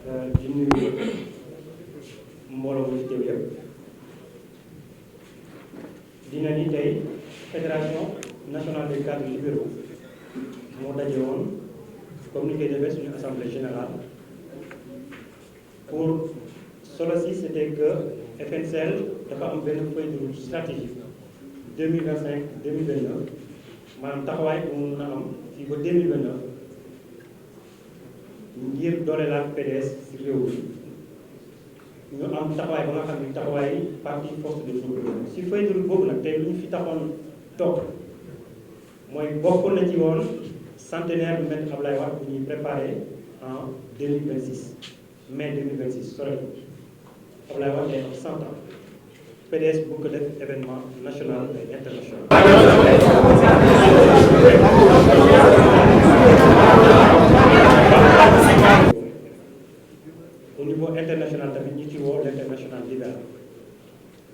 di nuyu mbooloo mu ci teew yëpp dina ni tey fédération nationale des cadres libéraux moo daje woon comme ni koy defee suñu assemblée générale pour solo si c'était que FNCL dafa am benn feuille de route stratégique 2025-2029 maanaam taxawaay bu mu mën a am fii ba 2029 ngir doole la PDS ci réew mi ñu am taxawaay ba nga xam ni taxawaay parti force de l'opposition ci feuille de route boobu nag tey lu ñu fi taxoon toog mooy bokk na ci woon centenaire du maître Abdoulaye Wade bu ñuy préparé en 2026 mai 2026 sore Abdoulaye Wade day am 100 ans PDS bu ko def événement national et international. Au niveau international tamit ñi ci woo l'international libéral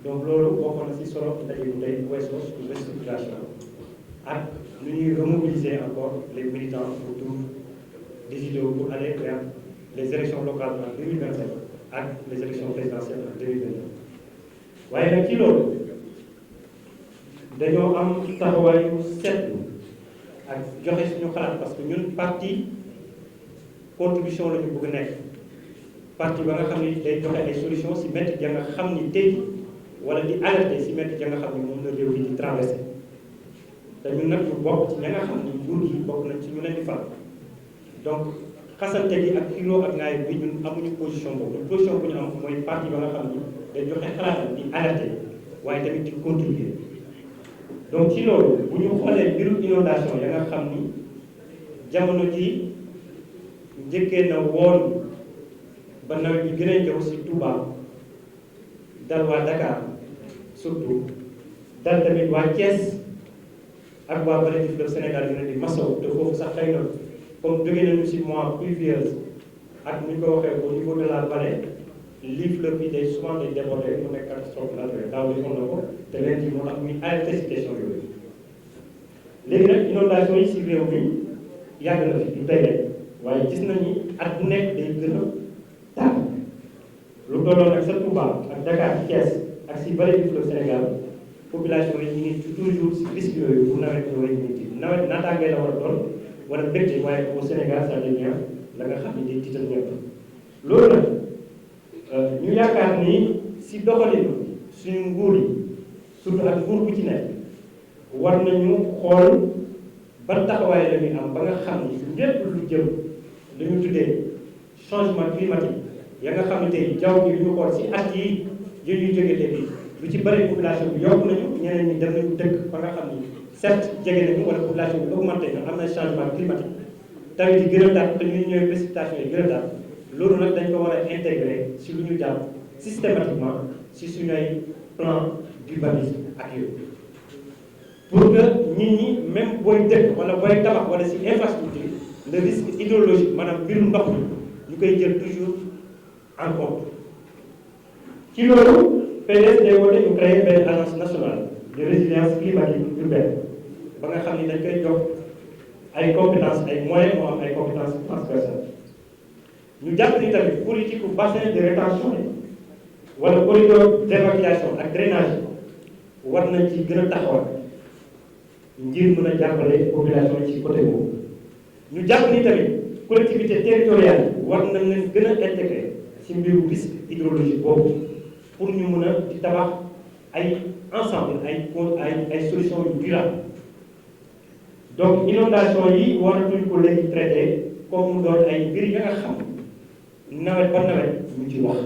donc loolu bokkoon na ci solo ndaje bu tey weesoo suñu restructuration ak nu ñuy remobiliser encore les militants autour des idéaux pour aller vers les élections locales en 2025 ak les élections présidentielles en 2029 waaye nag ci loolu dañoo am taxawaayu seetlu ak joxe suñu xalaat parce que ñun parti contribution la ñu bëgg nekk parti ba nga xam ni day joxe ay solution si métti ja nga xam ni tey wala di alerter si métti ja nga xam ni moom la réew yi di traversé te ñun nag ñu bokk ci ña nga xam ni nguur gi bokk nañ ci ñu leen di fal donc xasante gi ak xiroo ak ngaay bi ñun amuñu position boobu ñun position bu ñu am mooy parti ba nga xam ni day joxe xalaatam di alerter waaye tamit di contribuer donc ci loolu bu ñu xoolee mbirum inondation ya nga xam ni jamono ji njëkkee na woon ba nawet bi gën a ñëw si Touba dal waa Dakar surtout dal tamit waa Thiès ak waa vallée du fleuve Sénégal yu ne di masaw te foofu sax xëy na comme jóge nañu si mois pluvieuse ak ni ñu ko waxee au niveau de la vallée lii fleuve bi day souvent day déborder mu nekk catastrophe naturelle daaw defoon na ko te leen di moo tax muy alerter si question yooyu léegi nag inondation yi si réew mi yàgg na fi du tey rek waaye gis nañu at bu nekk day gën a tànn lu tolloon ak sa Touba ak Dakar Thiès ak si vallée du fleuve Sénégal population yi ñu ngi toujours si risque yooyu bu nawet ñëwee ñu ngi nawet naataangee la war a doon wala mbégte waaye au Sénégal ça devient la nga xam ne day tiital ñëpp loolu nag ñu yaakaar ni si doxalinu suñu nguur yi surtout ak nguur bu ci nekk war nañu xool ban taxawaay la ñuy am ba nga xam ni lépp lu jëm lu ñu tuddee changement climatique ya nga xam ne tey jaww ji ñu xool si at yi yu ñuy jóge léegi lu ci bëri population bi yokk nañu ñeneen ñi dem nañu dëkk ba nga xam ni certes jege nañu wala population bi augmenté na am na changement climatique taw yi gën a daal te ñun ñooy précipitation yi gën a daal loolu nag dañ ko war a intégrer si lu ñu jàpp systématiquement si suñu ay plan d'urbanisme ak yooyu pour que nit ñi même booy dëkk wala booy tabax wala si infrastructure le risque hydrologique maanaam mbirum ndox mi ñu koy jël toujours en compte ci loolu PDS day woote ñu créer benn agence nationale de résilience climatique urbaine ba nga xam ni dañ koy jox ay compétences ay moyens moo am ay compétences transversales ñu jàpp ni tamit politique bu bassin de rétention yi wala corridor d'évacuation ak drainage war nañ ci gën a taxawal ngir mën a jàppale population yi ci côté boobu ñu jàpp ni tamit collectivité territoriale war nañ leen gën a intégrer ci mbiru risque hydrologique boobu pour ñu mën a di tabax ay ensemble ay solutions yu durables donc inondation yi waratuñ ko léegi traité comme mu doon ay mbir ya nga xam nawet ba nawet ñu ci wax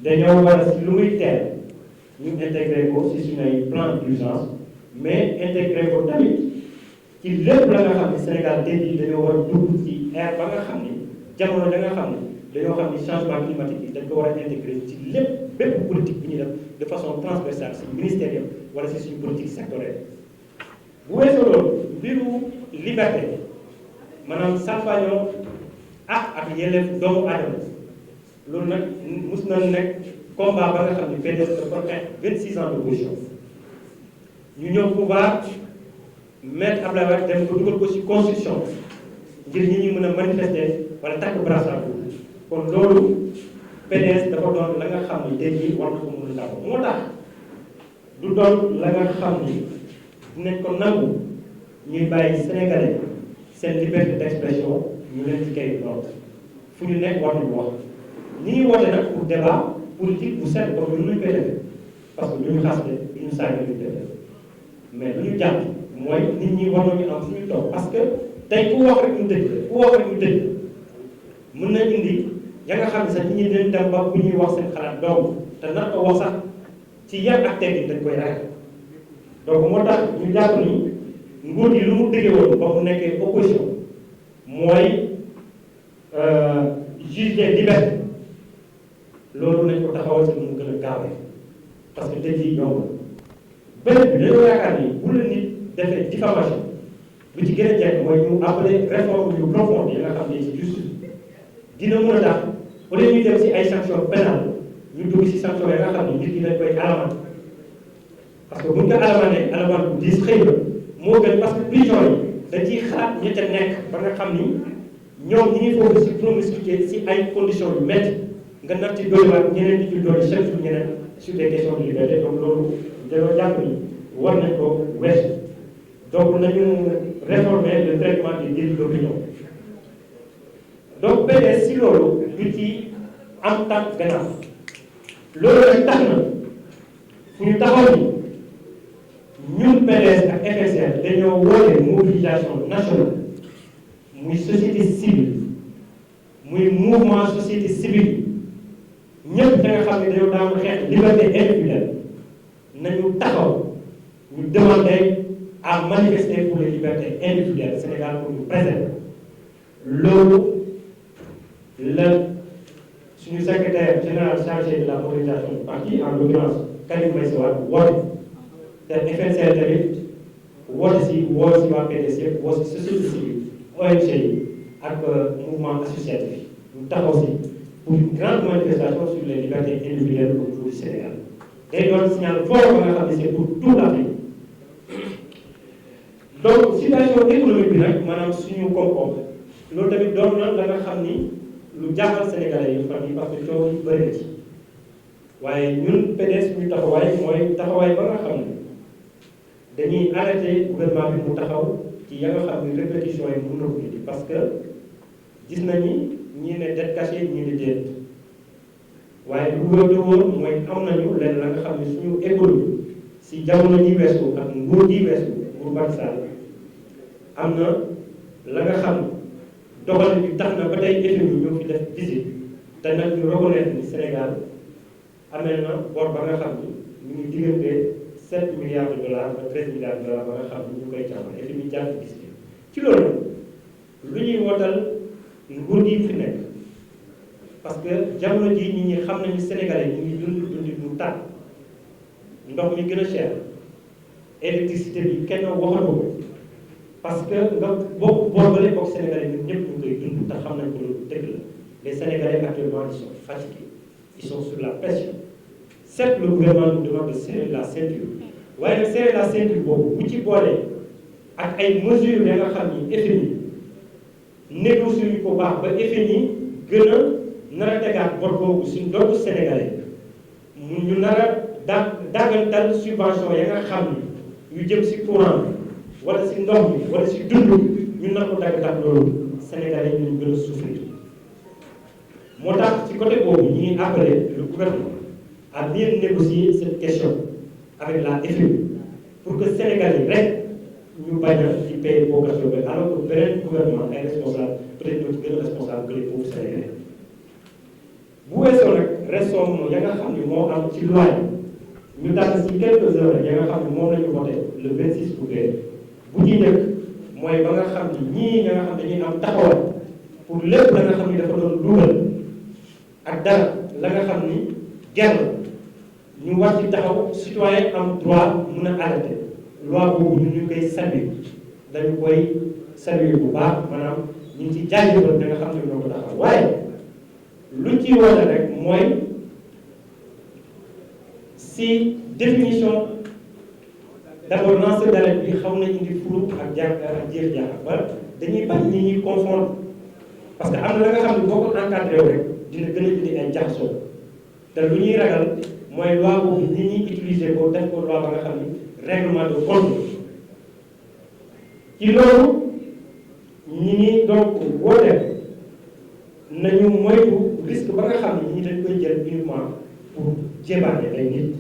dañoo war a si lu muy teel ñu intégré ko si suñu ay plan d'urgence mais intégré ko tamit ci lépp la nga xam ne Sénégal tey jii dañoo war a dugg ci air ba nga xam ni jamono da nga xam ni dañoo xam ni changement climatique bi dañ ko war a intégré ci lépp bépp politique bi ñuy def de façon transversale si ministère yëpp wala si suñu politique sectorielle bu weesoo loolu mbiru liberté maanaam salfaañoo ak yelleef doomu aadama loolu nag mus na nekk combat ba nga xam ni PDS dafa xeex 26 ans d'opposition ñu ñëw pouvoir maître Abdoulaye Wade dem ko dugal ko ci constitution ngir ñi ñu mën a manifester wala takk brassard rouge kon loolu PDS dafa doon la nga xam ni tey jii war na ko mën a ndaw moo tax du doon la nga xam ni dinañ ko nangu ñuy bàyyi sénégalais seen liberté d'expression ñu leen ci kay noonu fu ñu nekk war nañu wax ñi ngi woote nag pour débat politique bu set comme ñu koy defee parce que du ñu xas de du ñu saaga ñu defee mais lu ñu jàpp mooy nit ñi war nañu am fu ñu toog parce que tey ku wax rek ñu tëj ku wax rek ñu tëj mën na indi ya nga xam ne sax nit ñi dañ dem ba bu ñuy wax seen xalaat donc te nar ko wax sax ci yar ak teggin dañ koy ragal donc moo tax ñu jàpp ni nguur gi lu mu déggee woon ba mu nekkee opposition mooy juge des libertés loolu nañ ko taxawal si mu gën a gaawee parce que tey jii yomb beneen bi dañoo yaakaar ni bu la nit defee diffamation lu ci gën a jekk mooy ñu appelé réforme yu profonde yi nga xam ne ci justice dina mën a tax au lieu ñu dem si ay sanctions pénales ñu dugg si sanctions yi nga xam ne nit ñi dañ koy alamaan parce que buñ ko alamaanee alamaan bu diis xëy na moo gën parce que prison yi dañ ciy xalaat ña ca nekk ba nga xam ni ñoom ñi ngi foofu si promiscuité si ay conditions yu métti nga nar ci dolliwaat ñeneen ñi ci dolli chaque jour ñeneen sur des questions de liberté donc loolu dañoo jàpp ni war nañ ko weesu donc nañu réformer le traitement des délits d'opinion donc PDS si loolu du ci am tànk gannaaw loolu nag tax na fu ñu taxaw ni ñun PDS ak FSR dañoo woote mobilisation nationale muy société civile muy mouvement société civile ñëpp da nga xam ne dañoo daan xeex liberté individuelle nañu taxaw ñu demander à manifester pour les libertés individuelles Sénégal pour ñu préserver loolu la suñu secrétaire général chargé de la mobilisation du parti en l'occurrence Karim Meïssa Wade woote te FNCR tamit woote si woo si waa PDS yëpp woo si société civile ONG yi ak mouvement associatif ñu taxaw si pour une grande manifestation sur les libertés individuelles au niveau du Sénégal day doon signal fort ba nga xam ne c'est pour toute l'Afrique donc situation économique bi nag maanaam suñu koom-koom loolu tamit doon na la nga xam ni lu jaaxal sénégalais yi fan yi parce que coow yi bëri na ci waaye ñun PDS ñu taxawaay mooy taxawaay ba nga xam ne dañuy arrêté gouvernement bi mu taxaw ci ya nga xam ne répétition yi mën na ko indi parce que gis nañu ñii ne dette cachée ñii ne déet waaye lu wóor te wóor mooy am nañu leen la nga xam ne suñu économie si jamono ji weesu ak nguur gi weesu nguur Macky Sall am na la nga xam dogal bi tax na ba tey FMI ñoo fi def visite te nag ñu reconnaître ni Sénégal amee na bor ba nga xam ni ñu ngi diggante 7 milliards de dollars ba 13 milliards de dollars ba nga xam ni ñu koy càmbar FMI jàpp gis ci loolu lu ñuy wootal nguur gi fi nekk parce que jamono ji nit ñi xam nañu Sénégalais ñu ngi dundi mu tànn ndox mi gën a cher électricité bi kenn waxatu ko parce que nga bokk boobale bokk Sénégalais ñun ñëpp ñu koy dund te xam nañ ko loolu dëgg la les Sénégalais actuellement ils sont fatigués ils sont sur la pression certes le gouvernement nous demande de serrer la ceinture waaye nag serrer la ceinture boobu bu ci boolee ak ay mesures ya nga xam ni FMI négocié ñu ko baax ba FMI gën a nar a tegaat bor boobu suñ doomu Sénégalais mu ñu nar a daggantal subvention ya nga xam ni yu jëm si courant bi wala si ndox mi wala si dund bi ñu nar ko daggantal loolu Sénégalais ñu gën a souffrir moo tax ci côté boobu ñu ngi appelé le gouvernement à bien négocier cette question avec la FMI pour que Sénégalais rek ñu bañ a di payer vocation bi alors que beneen gouvernement ay responsable peut-être ñoo ci gën a responsable que les pauvres Sénégalais bu weesoo nag réforme ya nga xam ni moo am ci loi ñu tànn si quelques heures ya nga xam ni moom la ñu voté le 26 août bu ñuy njëkk mooy ba nga xam ni ñii nga xam dañuy am taxawal pour lépp la nga xam ni dafa doon dugal ak dara la nga xam ni guerre ñu war ci taxaw citoyen am droit mun a arrêté loi boobu ñu koy saluer dañu koy saluer bu baax maanaam ñu ngi ci jaajëfal da nga xam ne ñoo ko taxaw waaye luñ ci woote rek mooy si définition d'abord lanceur d'alerte bi xaw na indi flou ak jeex jaaxa ba dañuy bañ ñi ñuy confondre parce que am na la nga xam ne boo ko encadré wu rek dina gën a indi ay jaxasoo te lu ñuy ragal mooy loi boobu nit ñi utiliser ko def ko loi ba nga xam ni règlement de compte ci loolu ñi ngi donc woote nañu moytu risque ba nga xam ne ñi dañ koy jël uniquement pour jébaane ay nit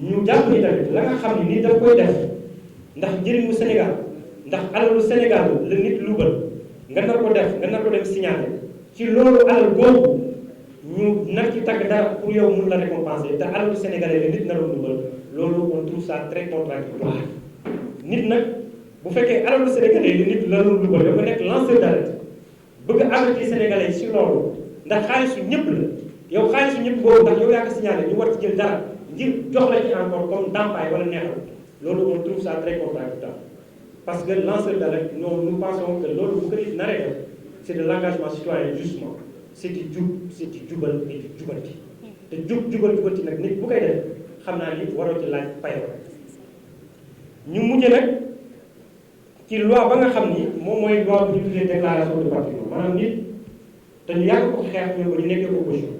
ñu jàpp ni tamit la nga xam ne nit daf koy def ndax njëriñu Sénégal ndax alalu Sénégal la nit luubal nga nar ko def nga nar ko dem signalé ci loolu alal boobu ñu nar ci tagg dara pour yow mun la récompenser te alalu sénégalais la nit naroon luubal loolu on trouve ça très contradictoire nit nag bu fekkee alalu sénégalais li nit la doon luubal yow nga nekk lanceur d'alerte bëgg a avertir sénégalais yi si loolu ndax xaalisu ñëpp la yow xaalisu ñëpp boobu ndax yow yaa ko signalé ñu war ci jël dara ngir jox la ci encore comme ndàmpaay wala neexal loolu on trouve ça très contradictoire parce que lanceur d'alerte nous pensons que loolu bu ko nit naree def c'est de l'engagement citoyen justement c'est di jub c'est di jubal et di jubanti te jubal jubanti nag nit bu koy def xam naa ni waroo ci laaj payoo ñu mujjee nag ci loi ba nga xam ni moom mooy loi bu ñu tuddee déclaration de patrimoine maanaam nit te ñu yàgg ko xeex ñoom ba ñu nekkee opposition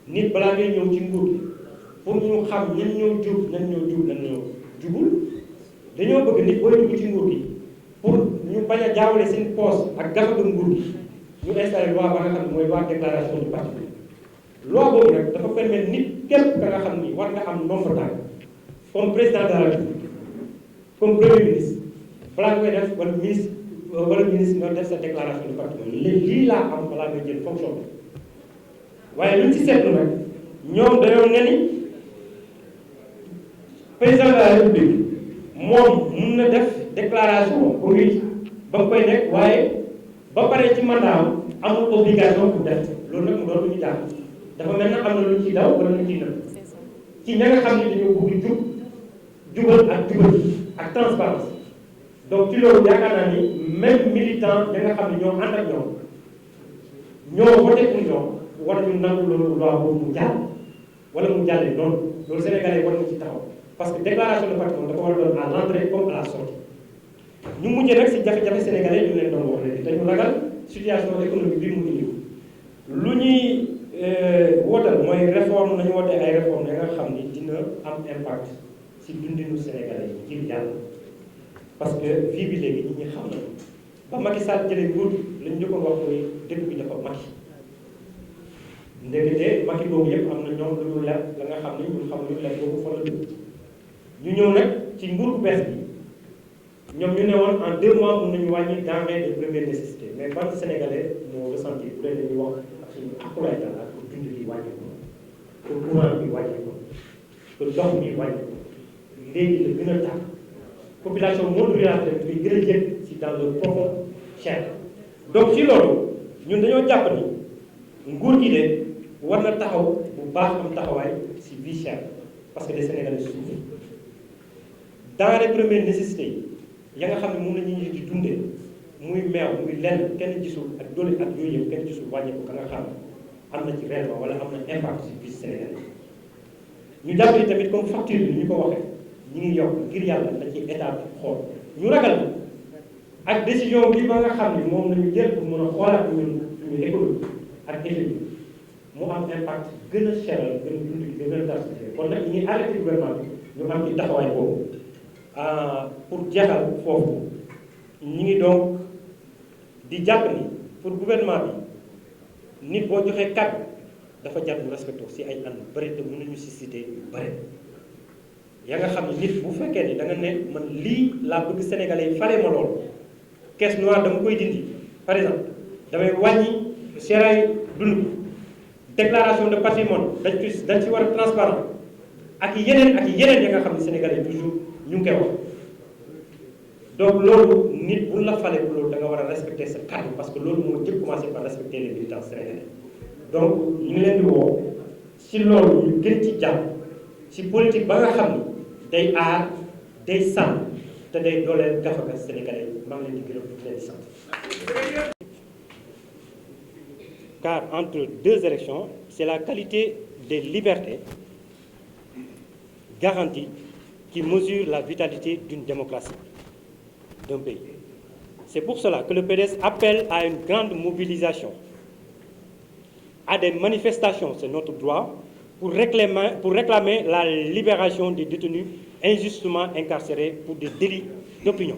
nit balaa ngay ñëw ci nguur gi pour ñu xam ñan ñoo jub ñan ñoo jubul dañoo bëgg nit booy dugg ci nguur gi pour ñu bañ a jaawale seen poste ak gafaga nguur gi ñu installé loi ba nga xam ne mooy loi déclaration du patrimoine loi boobu nag dafa permettre nit képp ka nga xam ni war nga am nombre tànk comme président de la République comme premier ministre balaa nga koy def wala ministre nga def sa déclaration du patrimoine lii laa am balaa ngay jël fonction bi waaye luñ ci seetlu nag ñoom dañoo ne ni président de la République moom mun na def déclaration pour nit ba nga koy nekk waaye ba pare ci mandat amul obligation pour def loolu nag mu doon lu ñu jàpp dafa mel na am na lu ci daw wala lu ciy nëb ci ña nga xam ne dañoo bëgg jubal ak jubal ak transparence donc ci loolu yaakaar naa ni même militant ya nga xam ne ñoo ànd ak ñoo voté pour ñoom war nañu nangu loolu loi boobu mu jàll wala mu jàllee noonu loolu sénégalais war na ci taxaw parce que déclaration de patrimoine dafa war a doon à l'entrée comme à la sortie ñu mujjee nag si jafe-jafe sénégalais ñu leen doon wax léegi te ñu ragal situation économique bi mu indi lu ñuy wootal mooy réforme nañu wootee ay réforme ya nga xam ni dina am impact si dundinu sénégalais yi ngir yàlla parce que vie bi léegi nit ñi xam nañu ba Macky Sall jëlee nguur lañu njëkkoon wax mooy dëkk bi dafa Macky ndekete Macky boobu yëpp am na ñoom lu ñu leb la nga xam ni ñun xam ñu leb boobu fa la dugg ñu ñëw nag ci nguur bu bees bi ñoom ñu ne woon en 2 mois mun nañu wàññi denrées de première nécessité mais ban sénégalais moo ressenti bu dee dañuy wax ak suñu akulaay daal pour dund bi wàññi ko pour courant bi wàññi ko pour ndox mi wàññi ko léegi la gën a tàkk population monde rural bi gën a jël si dans le profond chair donc ci loolu ñun dañoo jàpp ni nguur gi de war na taxaw bu baax am taxawaay si vie chère parce que les sénégalais souffrent denrées première nécessité yi ya nga xam ne moom la ñuy di dundee muy meew muy lenn kenn gisul ak doole ak yooyu yëpp kenn gisul wàññeeku ka nga xam am na ci réellement wala am na impact ci biir Sénégal ñu jàpp ni tamit comme facture bi ni ñu ko waxee ñu ngi yokk ngir yàlla na ci état bi xool ñu ragal ak décision bi ba nga xam ne moom la ñu jël pour mën a xoolaat suñu économie ak effet bi mu am impact gën a cheral gën a dund gi gën a diversifié kon nag ñu ngi arrêté gouvernement bi ñu am ci taxawaay boobu pour jeexal foofu ñu ngi donc di jàpp ni pour gouvernement bi nit boo joxee kàddu dafa jar bu respecté si ay ànd bëri te mën nañu si cité yu bëri ya nga xam ne nit bu fekkee ni da nga ne man lii laa bëgg sénégalais yi fale ma lool caisse noire dama koy dindi par exemple damay wàññi seeraay dund déclaration de patrimoine dañ ci war a transparent ak yeneen ya nga xam ne sénégalais toujours ñu ngi koy wax donc loolu nit bu la fale bu loolu da nga war a respecter sa kàddu parce que loolu moo jëkk commencé par respecter les militants sénégalais donc ñu ngi leen di woo si loolu ñu gën ci jàpp si politique ba nga xam ni day aar day sàmm te day dooleel gafaga sénégalais maa ngi leen di gërëm di leen di sant. Car entre 2 élections, c'est la qualité des libertés garanties qui mesure la vitalité d'une démocratie, d'un pays. C'est pour cela que le PDS appelle à une grande mobilisation, à des manifestations, c'est notre droit, pour réclamer la libération des détenus injustement incarcérés pour des délits d'opinion.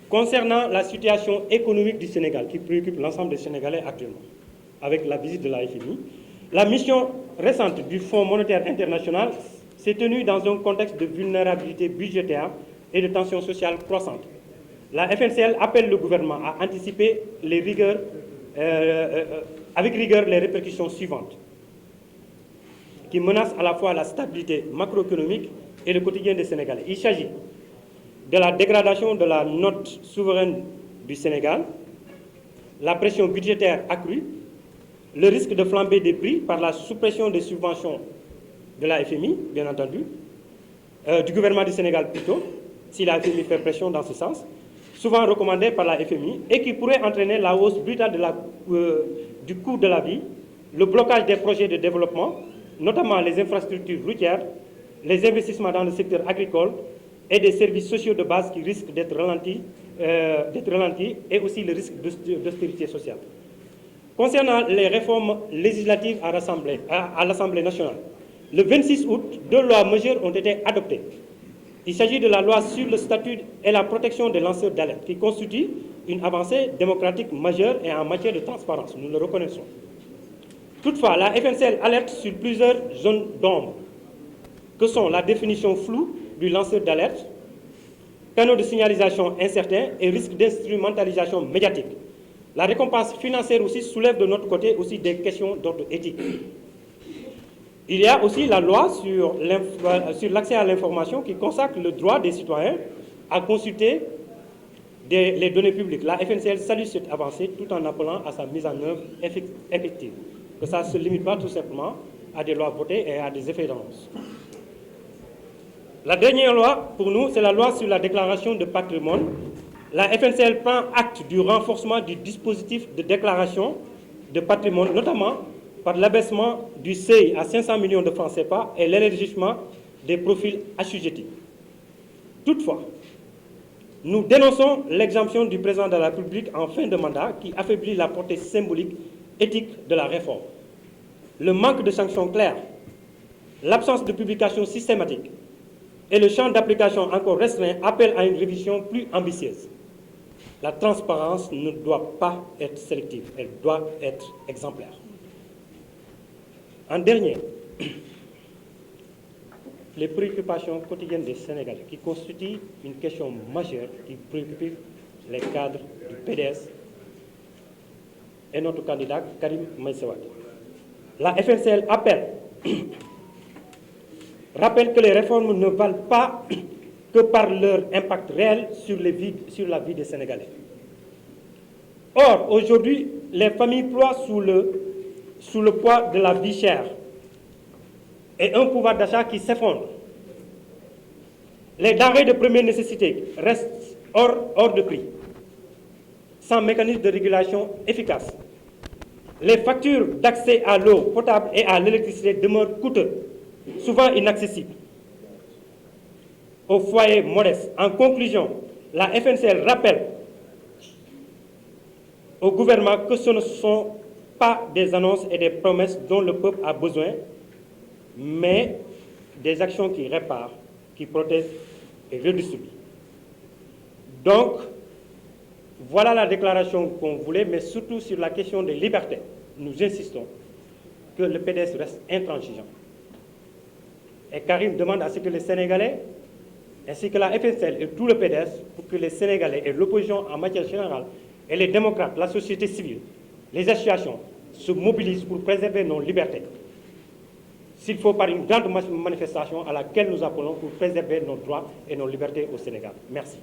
Concernant la situation économique du Sénégal, qui préoccupe l'ensemble des Sénégalais actuellement, avec la visite de la FMI, la mission récente du Fonds monétaire international s'est tenue dans un contexte de vulnérabilité budgétaire et de tensions sociales croissantes. La FNCL appelle le gouvernement à anticiper avec rigueur les répercussions suivantes, qui menacent à la fois la stabilité macroéconomique et le quotidien des Sénégalais. Il s'agit de la dégradation de la note souveraine du Sénégal, la pression budgétaire accrue, le risque de flambée des prix par la suppression des subventions de la FMI, bien entendu, du gouvernement du Sénégal plutôt, si la FMI fait pression dans ce sens, souvent recommandée par la FMI, et qui pourrait entraîner la hausse brutale du coût de la vie, le blocage des projets de développement, notamment les infrastructures routières, les investissements dans le secteur agricole et des services sociaux de base qui risquent d'être ralentis, et aussi le risque d'austérité sociale. Concernant les réformes législatives à l'Assemblée nationale, le 26 août, 2 lois majeures ont été adoptées. Il s'agit de la loi sur le statut et la protection des lanceurs d'alerte, qui constitue une avancée démocratique majeure et en matière de transparence, nous le reconnaissons. Toutefois, la FNCL alerte sur plusieurs zones d'ombre, que sont la définition floue du lanceur d'alerte, canaux de signalisation incertains et risque d'instrumentalisation médiatique. La récompense financière aussi soulève de notre côté aussi des questions d'ordre éthique. Il y a aussi la loi sur l'accès à l'information qui consacre le droit des citoyens à consulter les données publiques. La FNCL salue cette avancée tout en appelant à sa mise en œuvre effective. Que ça ne se limite pas tout simplement à des lois votées et à des effets d'annonce. La dernière loi, pour nous, c'est la loi sur la déclaration de patrimoine. La FNCL prend acte du renforcement du dispositif de déclaration de patrimoine, notamment par l'abaissement du seuil à 500 millions de francs CFA et l'élargissement des profils assujettis. Toutefois, nous dénonçons l'exemption du président de la République en fin de mandat qui affaiblit la portée symbolique éthique de la réforme. Le manque de sanctions claires, l'absence de publication systématique et le champ d'application encore restreint appellent à une révision plus ambitieuse. La transparence ne doit pas être sélective, elle doit être exemplaire. En dernier, les préoccupations quotidiennes des Sénégalais, qui constituent une question majeure qui préoccupe les cadres du PDS et notre candidat Karim Meïssa Wade. La FNCL rappelle que les réformes ne valent pas que par leur impact réel sur la vie des Sénégalais. Or, aujourd'hui, les familles ploient sous le poids de la vie chère et un pouvoir d'achat qui s'effondre. Les denrées de première nécessité restent hors de prix, sans mécanisme de régulation efficace. Les factures d'accès à l'eau potable et à l'électricité demeurent coûteuses, souvent inaccessibles aux foyers modestes. En conclusion, la FNCL rappelle au gouvernement que ce ne sont pas des annonces et des promesses dont le peuple a besoin, mais des actions qui réparent, qui protègent et redistribuent. Donc, voilà la déclaration qu'on voulait, mais surtout sur la question des libertés. Nous insistons que le PDS reste intransigeant. Et Karim demande à ce que les Sénégalais, ainsi que la FNCL et tout le PDS, pour que les Sénégalais et l'opposition en matière générale, et les démocrates, la société civile, les associations, se mobilisent pour préserver nos libertés. S'il faut par une grande manifestation à laquelle nous appelons pour préserver nos droits et nos libertés au Sénégal. Merci.